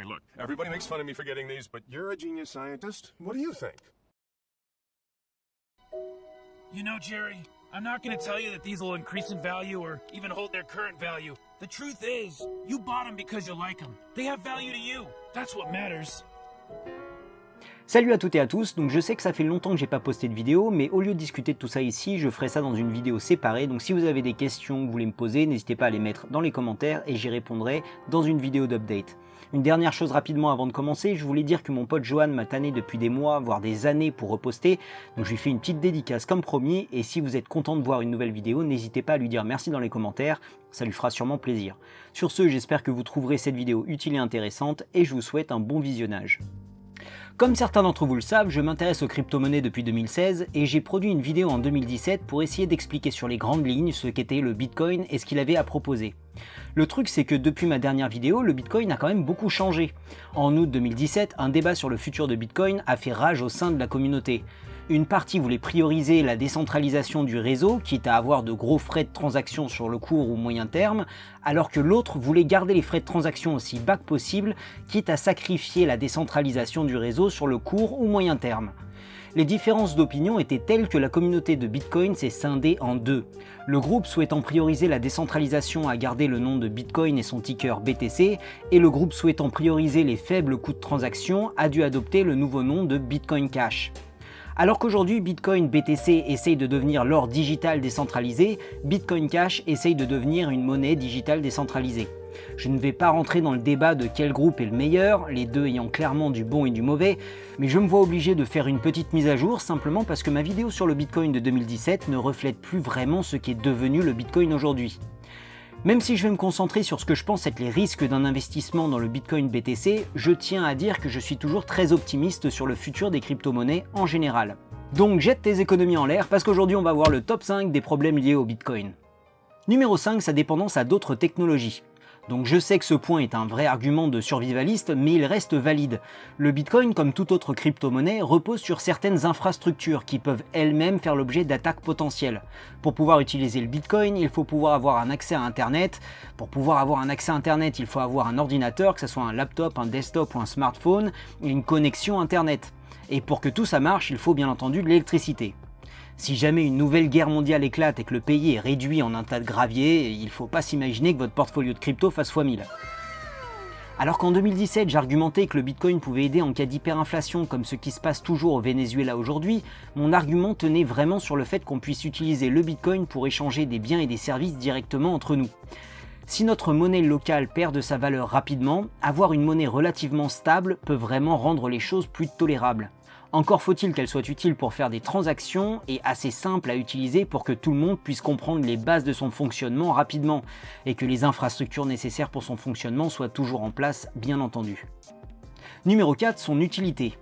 Okay, look, everybody makes fun of me for getting these, but you're a genius scientist. What do you think? You know, Jerry, I'm not going to tell you that these will increase in value or even hold their current value. The truth is, you bought them because you like them. They have value to you. That's what matters. Salut à toutes et à tous, donc je sais que ça fait longtemps que j'ai pas posté de vidéo, mais au lieu de discuter de tout ça ici, je ferai ça dans une vidéo séparée, donc si vous avez des questions que vous voulez me poser, n'hésitez pas à les mettre dans les commentaires et j'y répondrai dans une vidéo d'update. Une dernière chose rapidement avant de commencer, je voulais dire que mon pote Johan m'a tanné depuis des mois, voire des années pour reposter, donc je lui fais une petite dédicace comme promis, et si vous êtes content de voir une nouvelle vidéo, n'hésitez pas à lui dire merci dans les commentaires, ça lui fera sûrement plaisir. Sur ce, j'espère que vous trouverez cette vidéo utile et intéressante, et je vous souhaite un bon visionnage. Comme certains d'entre vous le savent, je m'intéresse aux crypto-monnaies depuis 2016 et j'ai produit une vidéo en 2017 pour essayer d'expliquer sur les grandes lignes ce qu'était le Bitcoin et ce qu'il avait à proposer. Le truc c'est que depuis ma dernière vidéo, le Bitcoin a quand même beaucoup changé. En août 2017, un débat sur le futur de Bitcoin a fait rage au sein de la communauté. Une partie voulait prioriser la décentralisation du réseau, quitte à avoir de gros frais de transaction sur le court ou moyen terme, alors que l'autre voulait garder les frais de transaction aussi bas que possible, quitte à sacrifier la décentralisation du réseau sur le court ou moyen terme. Les différences d'opinion étaient telles que la communauté de Bitcoin s'est scindée en deux. Le groupe souhaitant prioriser la décentralisation a gardé le nom de Bitcoin et son ticker BTC, et le groupe souhaitant prioriser les faibles coûts de transaction a dû adopter le nouveau nom de Bitcoin Cash. Alors qu'aujourd'hui Bitcoin BTC essaye de devenir l'or digital décentralisé, Bitcoin Cash essaye de devenir une monnaie digitale décentralisée. Je ne vais pas rentrer dans le débat de quel groupe est le meilleur, les deux ayant clairement du bon et du mauvais, mais je me vois obligé de faire une petite mise à jour simplement parce que ma vidéo sur le Bitcoin de 2017 ne reflète plus vraiment ce qui est devenu le Bitcoin aujourd'hui. Même si je vais me concentrer sur ce que je pense être les risques d'un investissement dans le Bitcoin BTC, je tiens à dire que je suis toujours très optimiste sur le futur des crypto-monnaies en général. Donc jette tes économies en l'air parce qu'aujourd'hui on va voir le top 5 des problèmes liés au Bitcoin. Numéro 5, sa dépendance à d'autres technologies. Donc je sais que ce point est un vrai argument de survivaliste, mais il reste valide. Le Bitcoin, comme toute autre crypto-monnaie, repose sur certaines infrastructures qui peuvent elles-mêmes faire l'objet d'attaques potentielles. Pour pouvoir utiliser le Bitcoin, il faut pouvoir avoir un accès à Internet. Pour pouvoir avoir un accès à Internet, il faut avoir un ordinateur, que ce soit un laptop, un desktop ou un smartphone, et une connexion Internet. Et pour que tout ça marche, il faut bien entendu de l'électricité. Si jamais une nouvelle guerre mondiale éclate et que le pays est réduit en un tas de gravier, il ne faut pas s'imaginer que votre portfolio de crypto fasse x1000. Alors qu'en 2017 j'argumentais que le Bitcoin pouvait aider en cas d'hyperinflation comme ce qui se passe toujours au Venezuela aujourd'hui, mon argument tenait vraiment sur le fait qu'on puisse utiliser le Bitcoin pour échanger des biens et des services directement entre nous. Si notre monnaie locale perd de sa valeur rapidement, avoir une monnaie relativement stable peut vraiment rendre les choses plus tolérables. Encore faut-il qu'elle soit utile pour faire des transactions et assez simple à utiliser pour que tout le monde puisse comprendre les bases de son fonctionnement rapidement et que les infrastructures nécessaires pour son fonctionnement soient toujours en place, bien entendu. Numéro 4, son utilité.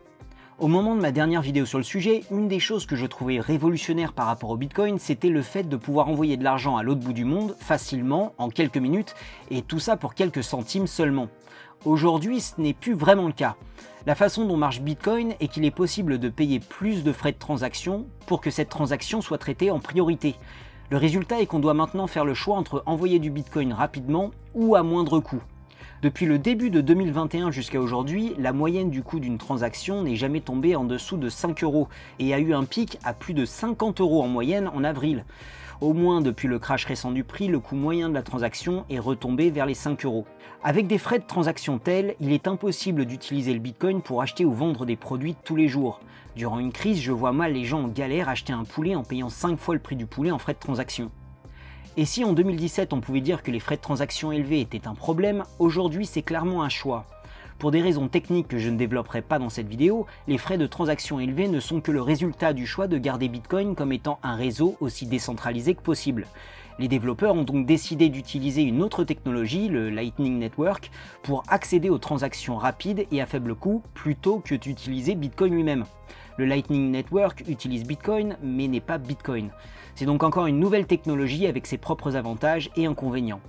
Au moment de ma dernière vidéo sur le sujet, une des choses que je trouvais révolutionnaire par rapport au Bitcoin, c'était le fait de pouvoir envoyer de l'argent à l'autre bout du monde facilement, en quelques minutes, et tout ça pour quelques centimes seulement. Aujourd'hui, ce n'est plus vraiment le cas. La façon dont marche Bitcoin est qu'il est possible de payer plus de frais de transaction pour que cette transaction soit traitée en priorité. Le résultat est qu'on doit maintenant faire le choix entre envoyer du Bitcoin rapidement ou à moindre coût. Depuis le début de 2021 jusqu'à aujourd'hui, la moyenne du coût d'une transaction n'est jamais tombée en dessous de 5 € et a eu un pic à plus de 50 € en moyenne en avril. Au moins depuis le crash récent du prix, le coût moyen de la transaction est retombé vers les 5 €. Avec des frais de transaction tels, il est impossible d'utiliser le Bitcoin pour acheter ou vendre des produits tous les jours. Durant une crise, je vois mal les gens en galère acheter un poulet en payant 5 fois le prix du poulet en frais de transaction. Et si en 2017 on pouvait dire que les frais de transaction élevés étaient un problème, aujourd'hui c'est clairement un choix. Pour des raisons techniques que je ne développerai pas dans cette vidéo, les frais de transaction élevés ne sont que le résultat du choix de garder Bitcoin comme étant un réseau aussi décentralisé que possible. Les développeurs ont donc décidé d'utiliser une autre technologie, le Lightning Network, pour accéder aux transactions rapides et à faible coût plutôt que d'utiliser Bitcoin lui-même. Le Lightning Network utilise Bitcoin mais n'est pas Bitcoin. C'est donc encore une nouvelle technologie avec ses propres avantages et inconvénients.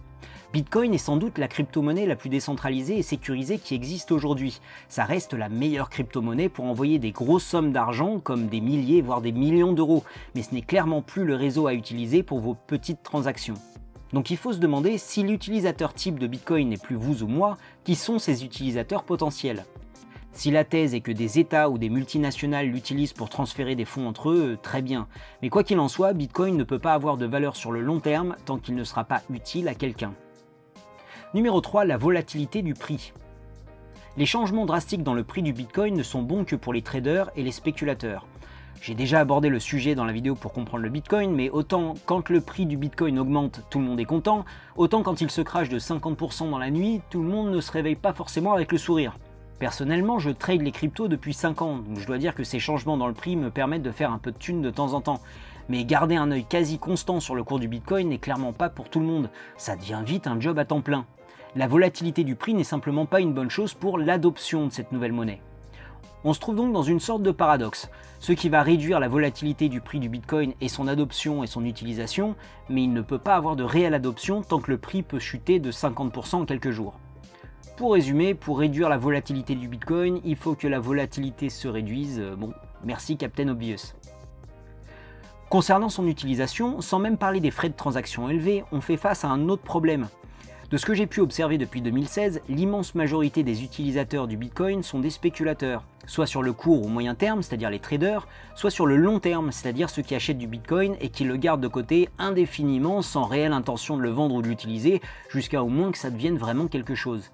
Bitcoin est sans doute la crypto-monnaie la plus décentralisée et sécurisée qui existe aujourd'hui. Ça reste la meilleure crypto-monnaie pour envoyer des grosses sommes d'argent, comme des milliers voire des millions d'euros, mais ce n'est clairement plus le réseau à utiliser pour vos petites transactions. Donc il faut se demander si l'utilisateur type de Bitcoin n'est plus vous ou moi, qui sont ces utilisateurs potentiels. Si la thèse est que des États ou des multinationales l'utilisent pour transférer des fonds entre eux, très bien. Mais quoi qu'il en soit, Bitcoin ne peut pas avoir de valeur sur le long terme tant qu'il ne sera pas utile à quelqu'un. Numéro 3, la volatilité du prix. Les changements drastiques dans le prix du Bitcoin ne sont bons que pour les traders et les spéculateurs. J'ai déjà abordé le sujet dans la vidéo pour comprendre le Bitcoin, mais autant quand le prix du Bitcoin augmente, tout le monde est content, autant quand il se crache de 50% dans la nuit, tout le monde ne se réveille pas forcément avec le sourire. Personnellement, je trade les cryptos depuis 5 ans, donc je dois dire que ces changements dans le prix me permettent de faire un peu de thunes de temps en temps. Mais garder un œil quasi constant sur le cours du Bitcoin n'est clairement pas pour tout le monde, ça devient vite un job à temps plein. La volatilité du prix n'est simplement pas une bonne chose pour l'adoption de cette nouvelle monnaie. On se trouve donc dans une sorte de paradoxe, ce qui va réduire la volatilité du prix du Bitcoin est son adoption et son utilisation, mais il ne peut pas avoir de réelle adoption tant que le prix peut chuter de 50% en quelques jours. Pour résumer, pour réduire la volatilité du Bitcoin, il faut que la volatilité se réduise, bon, merci Captain Obvious. Concernant son utilisation, sans même parler des frais de transaction élevés, on fait face à un autre problème. De ce que j'ai pu observer depuis 2016, l'immense majorité des utilisateurs du Bitcoin sont des spéculateurs, soit sur le court ou moyen terme, c'est-à-dire les traders, soit sur le long terme, c'est-à-dire ceux qui achètent du Bitcoin et qui le gardent de côté indéfiniment sans réelle intention de le vendre ou de l'utiliser, jusqu'à au moins que ça devienne vraiment quelque chose.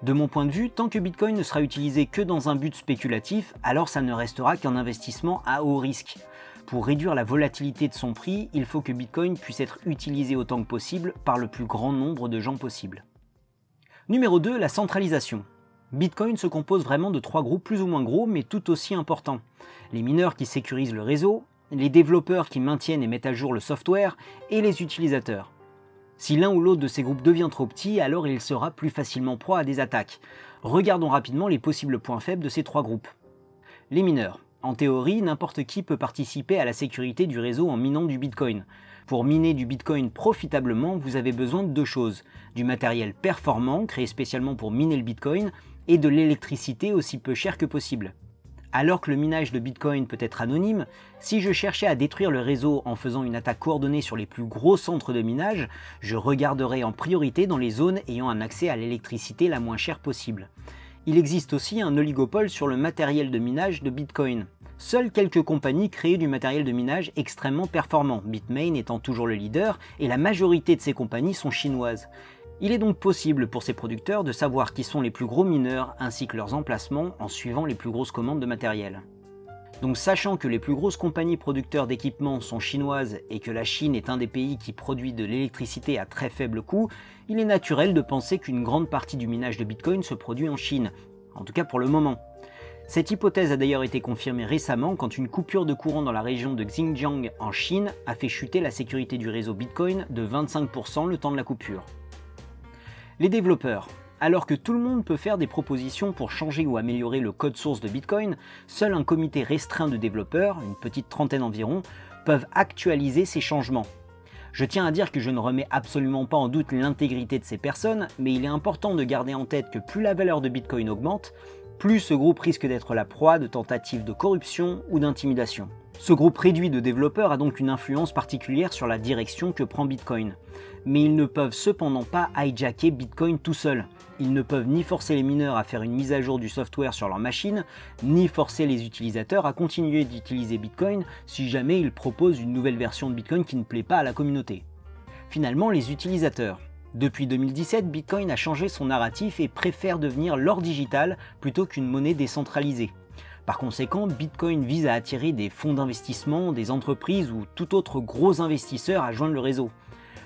De mon point de vue, tant que Bitcoin ne sera utilisé que dans un but spéculatif, alors ça ne restera qu'un investissement à haut risque. Pour réduire la volatilité de son prix, il faut que Bitcoin puisse être utilisé autant que possible par le plus grand nombre de gens possible. Numéro 2, la centralisation. Bitcoin se compose vraiment de 3 groupes plus ou moins gros mais tout aussi importants. Les mineurs qui sécurisent le réseau, les développeurs qui maintiennent et mettent à jour le software et les utilisateurs. Si l'un ou l'autre de ces groupes devient trop petit, alors il sera plus facilement proie à des attaques. Regardons rapidement les possibles points faibles de ces 3 groupes. Les mineurs. En théorie, n'importe qui peut participer à la sécurité du réseau en minant du Bitcoin. Pour miner du Bitcoin profitablement, vous avez besoin de 2 choses. Du matériel performant, créé spécialement pour miner le Bitcoin, et de l'électricité aussi peu chère que possible. Alors que le minage de Bitcoin peut être anonyme, si je cherchais à détruire le réseau en faisant une attaque coordonnée sur les plus gros centres de minage, je regarderais en priorité dans les zones ayant un accès à l'électricité la moins chère possible. Il existe aussi un oligopole sur le matériel de minage de Bitcoin. Seules quelques compagnies créent du matériel de minage extrêmement performant, Bitmain étant toujours le leader, et la majorité de ces compagnies sont chinoises. Il est donc possible pour ces producteurs de savoir qui sont les plus gros mineurs ainsi que leurs emplacements en suivant les plus grosses commandes de matériel. Donc sachant que les plus grosses compagnies producteurs d'équipements sont chinoises et que la Chine est un des pays qui produit de l'électricité à très faible coût, il est naturel de penser qu'une grande partie du minage de Bitcoin se produit en Chine, en tout cas pour le moment. Cette hypothèse a d'ailleurs été confirmée récemment quand une coupure de courant dans la région de Xinjiang en Chine a fait chuter la sécurité du réseau Bitcoin de 25% le temps de la coupure. Les développeurs. Alors que tout le monde peut faire des propositions pour changer ou améliorer le code source de Bitcoin, seul un comité restreint de développeurs, une petite trentaine environ, peuvent actualiser ces changements. Je tiens à dire que je ne remets absolument pas en doute l'intégrité de ces personnes, mais il est important de garder en tête que plus la valeur de Bitcoin augmente, plus ce groupe risque d'être la proie de tentatives de corruption ou d'intimidation. Ce groupe réduit de développeurs a donc une influence particulière sur la direction que prend Bitcoin. Mais ils ne peuvent cependant pas hijacker Bitcoin tout seuls. Ils ne peuvent ni forcer les mineurs à faire une mise à jour du software sur leur machine, ni forcer les utilisateurs à continuer d'utiliser Bitcoin si jamais ils proposent une nouvelle version de Bitcoin qui ne plaît pas à la communauté. Finalement, les utilisateurs. Depuis 2017, Bitcoin a changé son narratif et préfère devenir l'or digital plutôt qu'une monnaie décentralisée. Par conséquent, Bitcoin vise à attirer des fonds d'investissement, des entreprises ou tout autre gros investisseur à joindre le réseau.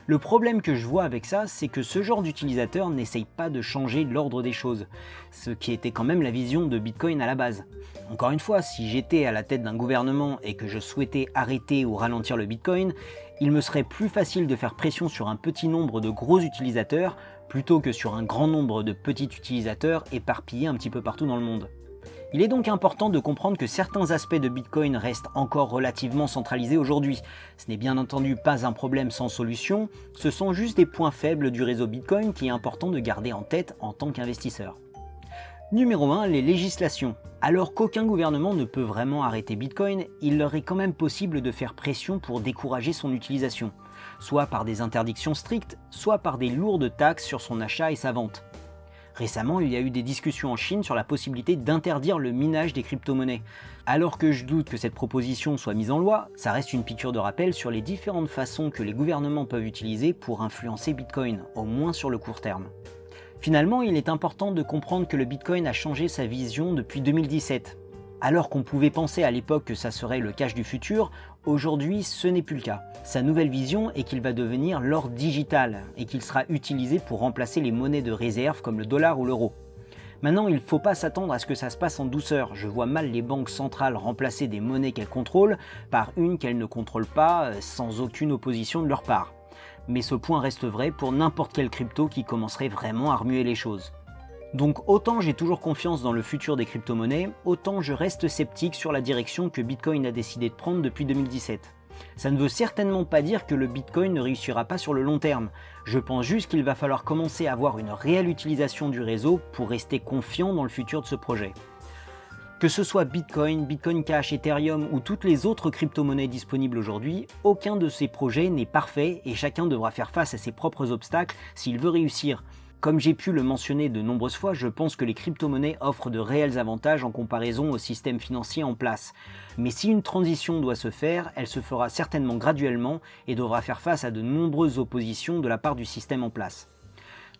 Le problème que je vois avec ça, c'est que ce genre d'utilisateur n'essaye pas de changer l'ordre des choses, ce qui était quand même la vision de Bitcoin à la base. Encore une fois, si j'étais à la tête d'un gouvernement et que je souhaitais arrêter ou ralentir le Bitcoin, il me serait plus facile de faire pression sur un petit nombre de gros utilisateurs plutôt que sur un grand nombre de petits utilisateurs éparpillés un petit peu partout dans le monde. Il est donc important de comprendre que certains aspects de Bitcoin restent encore relativement centralisés aujourd'hui. Ce n'est bien entendu pas un problème sans solution, ce sont juste des points faibles du réseau Bitcoin qui est important de garder en tête en tant qu'investisseur. Numéro 1, les législations. Alors qu'aucun gouvernement ne peut vraiment arrêter Bitcoin, il leur est quand même possible de faire pression pour décourager son utilisation, soit par des interdictions strictes, soit par des lourdes taxes sur son achat et sa vente. Récemment, il y a eu des discussions en Chine sur la possibilité d'interdire le minage des crypto-monnaies. Alors que je doute que cette proposition soit mise en loi, ça reste une piqûre de rappel sur les différentes façons que les gouvernements peuvent utiliser pour influencer Bitcoin, au moins sur le court terme. Finalement, il est important de comprendre que le Bitcoin a changé sa vision depuis 2017. Alors qu'on pouvait penser à l'époque que ça serait le cash du futur, aujourd'hui ce n'est plus le cas. Sa nouvelle vision est qu'il va devenir l'or digital et qu'il sera utilisé pour remplacer les monnaies de réserve comme le dollar ou l'euro. Maintenant, il ne faut pas s'attendre à ce que ça se passe en douceur. Je vois mal les banques centrales remplacer des monnaies qu'elles contrôlent par une qu'elles ne contrôlent pas sans aucune opposition de leur part. Mais ce point reste vrai pour n'importe quelle crypto qui commencerait vraiment à remuer les choses. Donc autant j'ai toujours confiance dans le futur des crypto-monnaies, autant je reste sceptique sur la direction que Bitcoin a décidé de prendre depuis 2017. Ça ne veut certainement pas dire que le Bitcoin ne réussira pas sur le long terme. Je pense juste qu'il va falloir commencer à avoir une réelle utilisation du réseau pour rester confiant dans le futur de ce projet. Que ce soit Bitcoin, Bitcoin Cash, Ethereum ou toutes les autres crypto-monnaies disponibles aujourd'hui, aucun de ces projets n'est parfait et chacun devra faire face à ses propres obstacles s'il veut réussir. Comme j'ai pu le mentionner de nombreuses fois, je pense que les crypto-monnaies offrent de réels avantages en comparaison au système financier en place. Mais si une transition doit se faire, elle se fera certainement graduellement et devra faire face à de nombreuses oppositions de la part du système en place.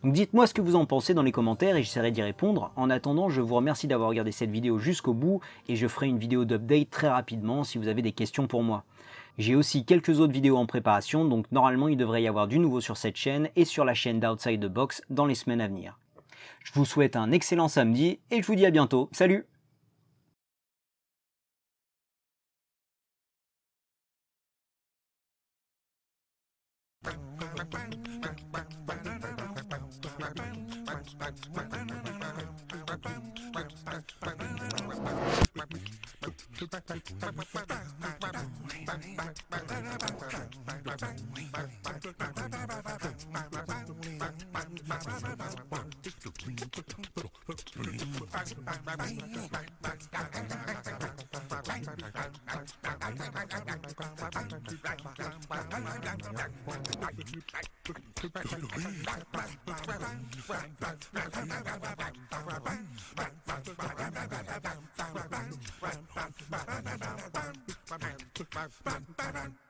Donc dites-moi ce que vous en pensez dans les commentaires et j'essaierai d'y répondre. En attendant, je vous remercie d'avoir regardé cette vidéo jusqu'au bout et je ferai une vidéo d'update très rapidement si vous avez des questions pour moi. J'ai aussi quelques autres vidéos en préparation, donc normalement il devrait y avoir du nouveau sur cette chaîne et sur la chaîne d'Outside the Box dans les semaines à venir. Je vous souhaite un excellent samedi et je vous dis à bientôt. Salut! Bang, bang, bang, bang, bang, bang, bang, bang, bang, bang, bang, bang, bang,